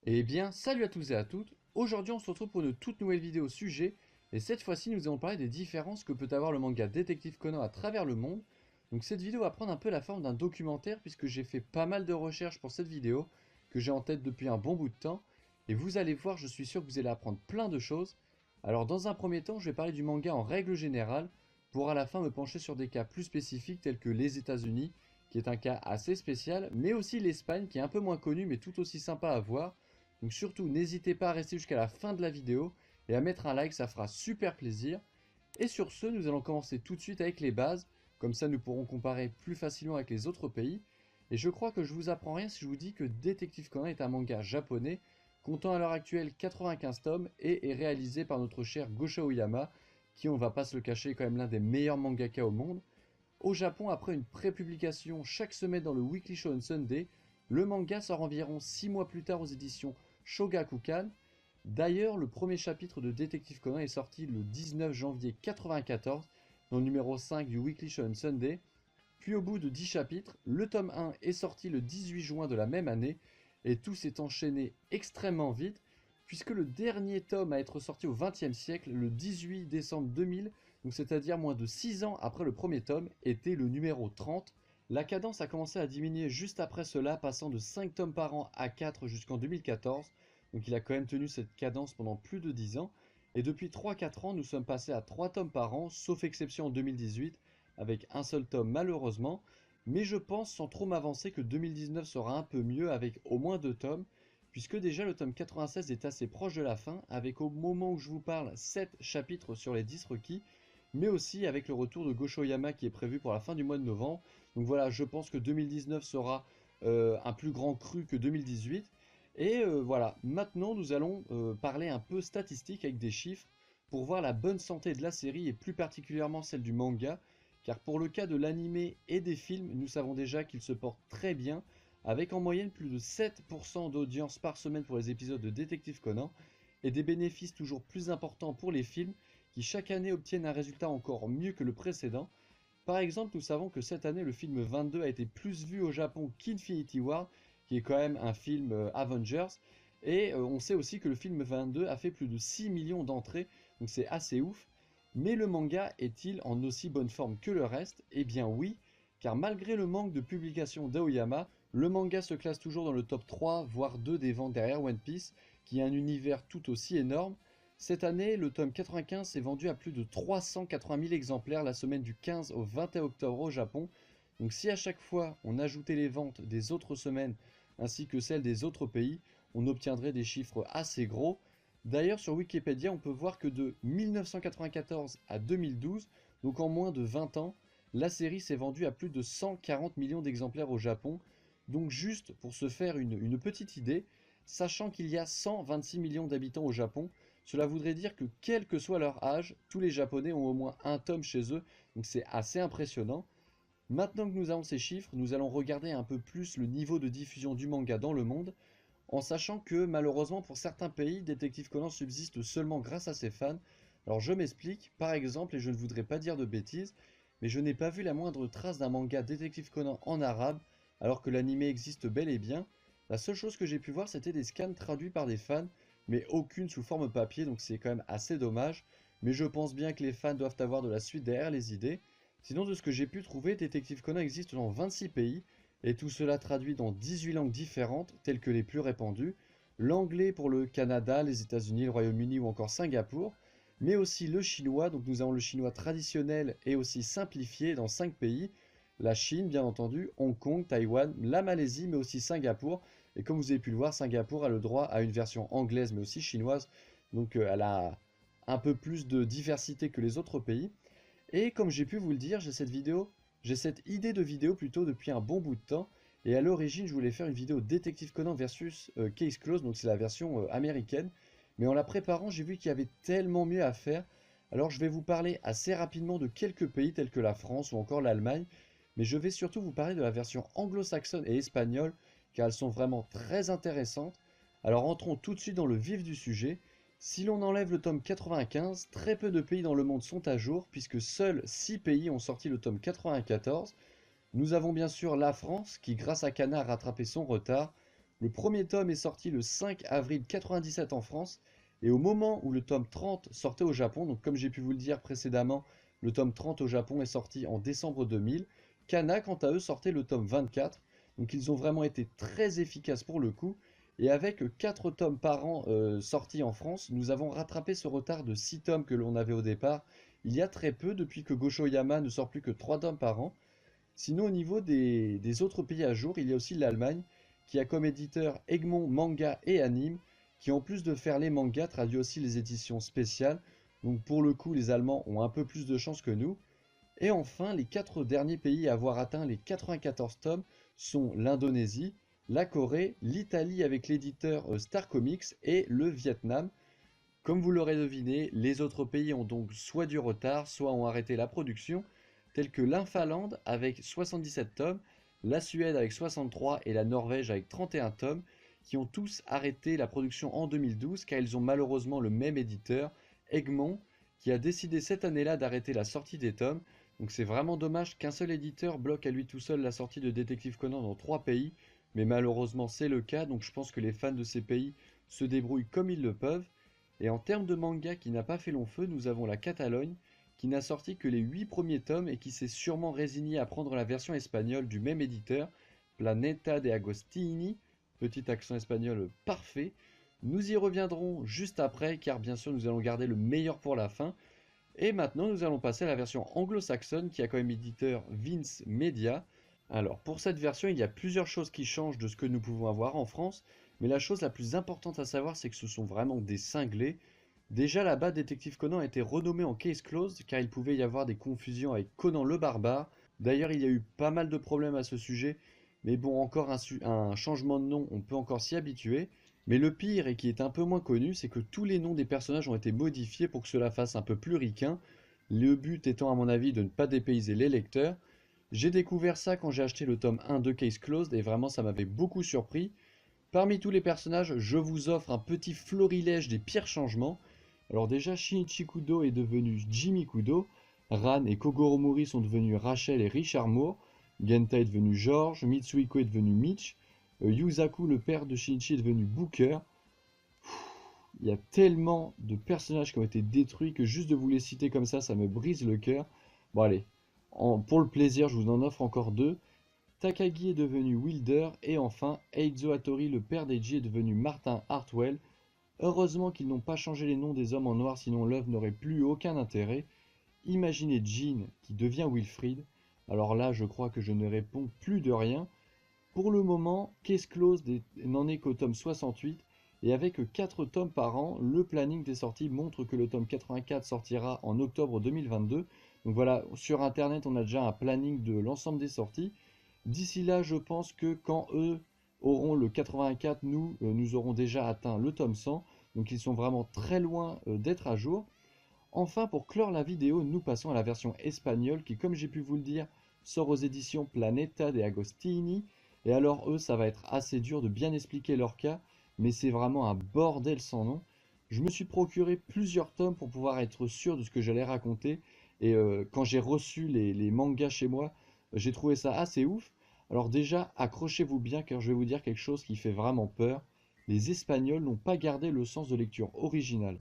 Eh bien, salut à tous et à toutes. Aujourd'hui, on se retrouve pour une toute nouvelle vidéo sujet. Et cette fois-ci, nous allons parler des différences que peut avoir le manga Détective Conan à travers le monde. Donc cette vidéo va prendre un peu la forme d'un documentaire puisque j'ai fait pas mal de recherches pour cette vidéo que j'ai en tête depuis un bon bout de temps. Et vous allez voir, je suis sûr que vous allez apprendre plein de choses. Alors dans un premier temps, je vais parler du manga en règle générale pour à la fin me pencher sur des cas plus spécifiques tels que les États-Unis, qui est un cas assez spécial, mais aussi l'Espagne qui est un peu moins connu mais tout aussi sympa à voir. Donc surtout, n'hésitez pas à rester jusqu'à la fin de la vidéo et à mettre un like, ça fera super plaisir. Et sur ce, nous allons commencer tout de suite avec les bases, comme ça nous pourrons comparer plus facilement avec les autres pays. Et je crois que je vous apprends rien si je vous dis que Détective Conan est un manga japonais, comptant à l'heure actuelle 95 tomes et est réalisé par notre cher Gosho Aoyama, qui on va pas se le cacher est quand même l'un des meilleurs mangaka au monde. Au Japon, après une pré-publication chaque semaine dans le Weekly Shonen Sunday, le manga sort environ 6 mois plus tard aux éditions Shogakukan. D'ailleurs, le premier chapitre de Détective Conan est sorti le 19 janvier 1994 dans le numéro 5 du Weekly Shonen Sunday. Puis au bout de 10 chapitres, le tome 1 est sorti le 18 juin de la même année et tout s'est enchaîné extrêmement vite puisque le dernier tome à être sorti au XXe siècle, le 18 décembre 2000, donc c'est-à-dire moins de 6 ans après le premier tome, était le numéro 30. La cadence a commencé à diminuer juste après cela, passant de 5 tomes par an à 4 jusqu'en 2014. Donc il a quand même tenu cette cadence pendant plus de 10 ans. Et depuis 3-4 ans, nous sommes passés à 3 tomes par an, sauf exception en 2018, avec un seul tome malheureusement. Mais je pense, sans trop m'avancer, que 2019 sera un peu mieux avec au moins 2 tomes, puisque déjà le tome 96 est assez proche de la fin, avec au moment où je vous parle 7 chapitres sur les 10 requis, mais aussi avec le retour de Gosho Yama qui est prévu pour la fin du mois de novembre. Donc voilà, je pense que 2019 sera un plus grand cru que 2018. Et voilà, maintenant nous allons parler un peu statistique avec des chiffres pour voir la bonne santé de la série et plus particulièrement celle du manga, car pour le cas de l'animé et des films, nous savons déjà qu'ils se portent très bien, avec en moyenne plus de 7% d'audience par semaine pour les épisodes de Détective Conan, et des bénéfices toujours plus importants pour les films, qui chaque année obtiennent un résultat encore mieux que le précédent. Par exemple, nous savons que cette année, le film 22 a été plus vu au Japon qu'Infinity War, qui est quand même un film Avengers, et on sait aussi que le film 22 a fait plus de 6 millions d'entrées, donc c'est assez ouf. Mais le manga est-il en aussi bonne forme que le reste? Eh bien oui, car malgré le manque de publication d'Aoyama, le manga se classe toujours dans le top 3, voire 2 des ventes derrière One Piece, qui a un univers tout aussi énorme. Cette année, le tome 95 s'est vendu à plus de 380 000 exemplaires la semaine du 15 au 21 octobre au Japon. Donc si à chaque fois on ajoutait les ventes des autres semaines ainsi que celles des autres pays, on obtiendrait des chiffres assez gros. D'ailleurs sur Wikipédia on peut voir que de 1994 à 2012, donc en moins de 20 ans, la série s'est vendue à plus de 140 millions d'exemplaires au Japon. Donc juste pour se faire une petite idée, sachant qu'il y a 126 millions d'habitants au Japon, cela voudrait dire que quel que soit leur âge, tous les Japonais ont au moins un tome chez eux, donc c'est assez impressionnant. Maintenant que nous avons ces chiffres, nous allons regarder un peu plus le niveau de diffusion du manga dans le monde, en sachant que malheureusement pour certains pays, Détective Conan subsiste seulement grâce à ses fans. Alors je m'explique, par exemple, et je ne voudrais pas dire de bêtises, mais je n'ai pas vu la moindre trace d'un manga Détective Conan en arabe, alors que l'animé existe bel et bien. La seule chose que j'ai pu voir, c'était des scans traduits par des fans, mais aucune sous forme papier, donc c'est quand même assez dommage. Mais je pense bien que les fans doivent avoir de la suite derrière les idées. Sinon, de ce que j'ai pu trouver, Détective Conan existe dans 26 pays, et tout cela traduit dans 18 langues différentes, telles que les plus répandues, l'anglais pour le Canada, les États-Unis, le Royaume-Uni ou encore Singapour, mais aussi le chinois, donc nous avons le chinois traditionnel et aussi simplifié dans 5 pays, la Chine bien entendu, Hong Kong, Taïwan, la Malaisie, mais aussi Singapour, et comme vous avez pu le voir, Singapour a le droit à une version anglaise mais aussi chinoise, donc elle a un peu plus de diversité que les autres pays. Et comme j'ai pu vous le dire, j'ai cette idée de vidéo plutôt depuis un bon bout de temps. Et à l'origine, je voulais faire une vidéo Détective Conan versus Case Close, donc c'est la version américaine. Mais en la préparant, j'ai vu qu'il y avait tellement mieux à faire. Alors je vais vous parler assez rapidement de quelques pays tels que la France ou encore l'Allemagne. Mais je vais surtout vous parler de la version anglo-saxonne et espagnole, car elles sont vraiment très intéressantes. Alors entrons tout de suite dans le vif du sujet. Si l'on enlève le tome 95, très peu de pays dans le monde sont à jour, puisque seuls 6 pays ont sorti le tome 94. Nous avons bien sûr la France, qui grâce à Kana a rattrapé son retard. Le premier tome est sorti le 5 avril 97 en France, et au moment où le tome 30 sortait au Japon, donc comme j'ai pu vous le dire précédemment, le tome 30 au Japon est sorti en décembre 2000, Kana, quant à eux, sortait le tome 24, donc ils ont vraiment été très efficaces pour le coup, et avec 4 tomes par an sortis en France, nous avons rattrapé ce retard de 6 tomes que l'on avait au départ, il y a très peu, depuis que Goshoyama ne sort plus que 3 tomes par an. Sinon, au niveau des autres pays à jour, il y a aussi l'Allemagne, qui a comme éditeur Egmont Manga et Anime, qui en plus de faire les mangas, traduit aussi les éditions spéciales. Donc pour le coup, les Allemands ont un peu plus de chance que nous. Et enfin, les 4 derniers pays à avoir atteint les 94 tomes sont l'Indonésie, la Corée, l'Italie avec l'éditeur Star Comics et le Vietnam. Comme vous l'aurez deviné, les autres pays ont donc soit du retard, soit ont arrêté la production, tels que l'Infalande avec 77 tomes, la Suède avec 63 et la Norvège avec 31 tomes, qui ont tous arrêté la production en 2012 car ils ont malheureusement le même éditeur, Egmont, qui a décidé cette année-là d'arrêter la sortie des tomes. Donc c'est vraiment dommage qu'un seul éditeur bloque à lui tout seul la sortie de Détective Conan dans 3 pays, mais malheureusement c'est le cas, donc je pense que les fans de ces pays se débrouillent comme ils le peuvent. Et en termes de manga qui n'a pas fait long feu, nous avons la Catalogne, qui n'a sorti que les 8 premiers tomes et qui s'est sûrement résigné à prendre la version espagnole du même éditeur, Planeta de Agostini, petit accent espagnol parfait. Nous y reviendrons juste après, car bien sûr nous allons garder le meilleur pour la fin. Et maintenant nous allons passer à la version anglo-saxonne qui a comme éditeur Vince Media. Alors pour cette version, il y a plusieurs choses qui changent de ce que nous pouvons avoir en France, mais la chose la plus importante à savoir, c'est que ce sont vraiment des cinglés. Déjà là-bas, Détective Conan a été renommé en Case Closed car il pouvait y avoir des confusions avec Conan le Barbare. D'ailleurs, il y a eu pas mal de problèmes à ce sujet, mais bon, encore un changement de nom, on peut encore s'y habituer. Mais le pire, et qui est un peu moins connu, c'est que tous les noms des personnages ont été modifiés pour que cela fasse un peu plus ricain, le but étant à mon avis de ne pas dépayser les lecteurs. J'ai découvert ça quand j'ai acheté le tome 1 de Case Closed et vraiment ça m'avait beaucoup surpris. Parmi tous les personnages, je vous offre un petit florilège des pires changements. Alors déjà, Shinichi Kudo est devenu Jimmy Kudo, Ran et Kogoro Mori sont devenus Rachel et Richard Moore, Genta est devenu George, Mitsuhiko est devenu Mitch, Yusaku, le père de Shinichi, est devenu Booker. Il y a tellement de personnages qui ont été détruits que juste de vous les citer comme ça me brise le cœur. Bon allez, pour le plaisir, je vous en offre encore deux. Takagi est devenu Wilder, et enfin, Eizo Hattori, le père d'Eiji, est devenu Martin Hartwell. Heureusement qu'ils n'ont pas changé les noms des hommes en noir, sinon l'œuvre n'aurait plus aucun intérêt. Imaginez Jean qui devient Wilfried. Alors là, je crois que je ne réponds plus de rien. Pour le moment, Case Closed n'en est qu'au tome 68, et avec 4 tomes par an, le planning des sorties montre que le tome 84 sortira en octobre 2022. Donc voilà, sur internet, on a déjà un planning de l'ensemble des sorties. D'ici là, je pense que quand eux auront le 84, nous aurons déjà atteint le tome 100. Donc ils sont vraiment très loin d'être à jour. Enfin, pour clore la vidéo, nous passons à la version espagnole qui, comme j'ai pu vous le dire, sort aux éditions Planeta de Agostini. Et alors eux, ça va être assez dur de bien expliquer leur cas, mais c'est vraiment un bordel sans nom. Je me suis procuré plusieurs tomes pour pouvoir être sûr de ce que j'allais raconter. Et quand j'ai reçu les mangas chez moi, j'ai trouvé ça assez ouf. Alors déjà, accrochez-vous bien car je vais vous dire quelque chose qui fait vraiment peur. Les Espagnols n'ont pas gardé le sens de lecture original.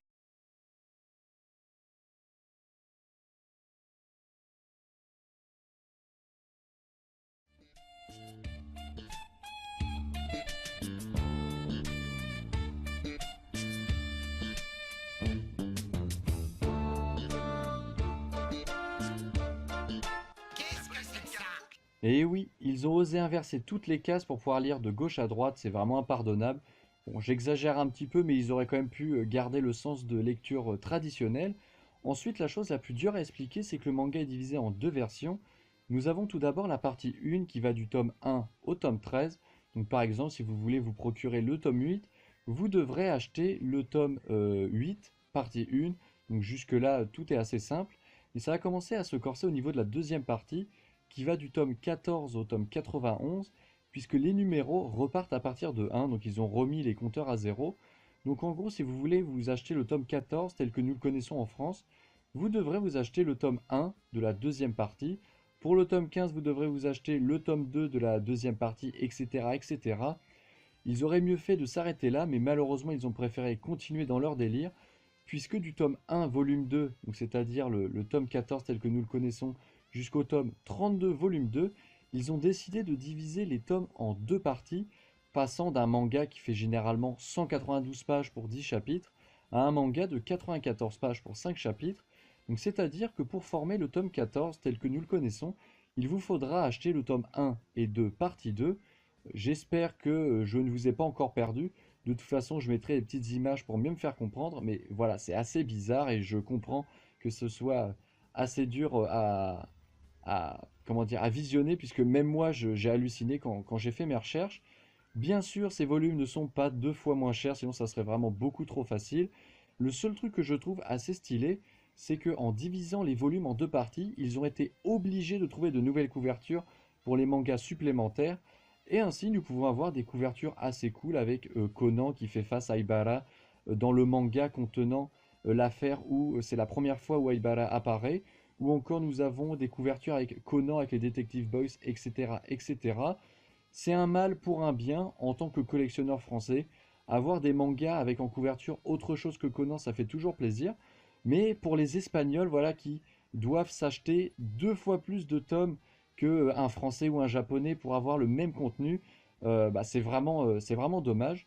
Et oui, ils ont osé inverser toutes les cases pour pouvoir lire de gauche à droite, c'est vraiment impardonnable. Bon, j'exagère un petit peu, mais ils auraient quand même pu garder le sens de lecture traditionnel. Ensuite, la chose la plus dure à expliquer, c'est que le manga est divisé en deux versions. Nous avons tout d'abord la partie 1 qui va du tome 1 au tome 13. Donc par exemple, si vous voulez vous procurer le tome 8, vous devrez acheter le tome 8, partie 1. Donc jusque-là, tout est assez simple. Et ça a commencé à se corser au niveau de la deuxième partie, qui va du tome 14 au tome 91, puisque les numéros repartent à partir de 1, donc ils ont remis les compteurs à 0. Donc en gros, si vous voulez vous acheter le tome 14 tel que nous le connaissons en France, vous devrez vous acheter le tome 1 de la deuxième partie. Pour le tome 15, vous devrez vous acheter le tome 2 de la deuxième partie, etc. etc. Ils auraient mieux fait de s'arrêter là, mais malheureusement ils ont préféré continuer dans leur délire, puisque du tome 1 volume 2, donc c'est-à-dire le tome 14 tel que nous le connaissons, jusqu'au tome 32 volume 2, ils ont décidé de diviser les tomes en deux parties, passant d'un manga qui fait généralement 192 pages pour 10 chapitres, à un manga de 94 pages pour 5 chapitres. Donc c'est-à-dire que pour former le tome 14 tel que nous le connaissons, il vous faudra acheter le tome 1 et 2 partie 2. J'espère que je ne vous ai pas encore perdu. De toute façon, je mettrai des petites images pour mieux me faire comprendre, mais voilà, c'est assez bizarre et je comprends que ce soit assez dur comment dire, à visionner, puisque même moi, j'ai halluciné quand j'ai fait mes recherches. Bien sûr, ces volumes ne sont pas deux fois moins chers, sinon ça serait vraiment beaucoup trop facile. Le seul truc que je trouve assez stylé, c'est qu'en divisant les volumes en deux parties, ils ont été obligés de trouver de nouvelles couvertures pour les mangas supplémentaires. Et ainsi, nous pouvons avoir des couvertures assez cool avec Conan qui fait face à Aibara dans le manga contenant l'affaire où c'est la première fois où Aibara apparaît. Ou encore, nous avons des couvertures avec Conan, avec les Detective Boys, etc. etc. C'est un mal pour un bien en tant que collectionneur français. Avoir des mangas avec en couverture autre chose que Conan, ça fait toujours plaisir. Mais pour les Espagnols, voilà, qui doivent s'acheter deux fois plus de tomes qu'un Français ou un Japonais pour avoir le même contenu, c'est vraiment dommage.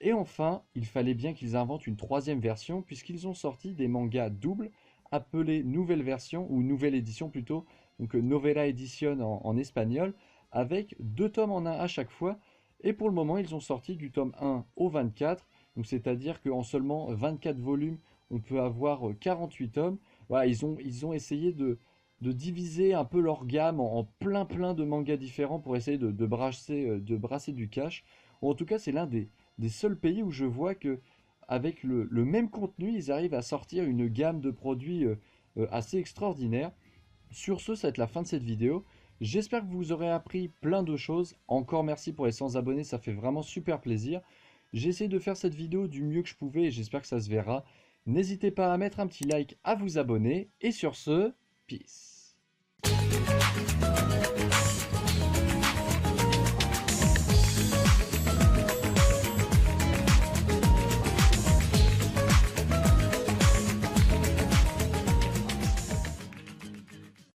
Et enfin, il fallait bien qu'ils inventent une troisième version, puisqu'ils ont sorti des mangas doubles, appelés Nouvelle Version, ou Nouvelle Édition plutôt, donc Novela Edition en espagnol, avec deux tomes en un à chaque fois. Et pour le moment, ils ont sorti du tome 1 au 24, donc c'est-à-dire qu'en seulement 24 volumes, on peut avoir 48 tomes. Voilà, ils ont essayé de diviser un peu leur gamme en plein de mangas différents pour essayer de brasser du cash. En tout cas, c'est l'un des seuls pays où je vois que avec le même contenu, ils arrivent à sortir une gamme de produits assez extraordinaire. Sur ce, ça va être la fin de cette vidéo. J'espère que vous aurez appris plein de choses. Encore merci pour les 100 abonnés, ça fait vraiment super plaisir. J'ai essayé de faire cette vidéo du mieux que je pouvais et j'espère que ça se verra. N'hésitez pas à mettre un petit like, à vous abonner. Et sur ce, peace.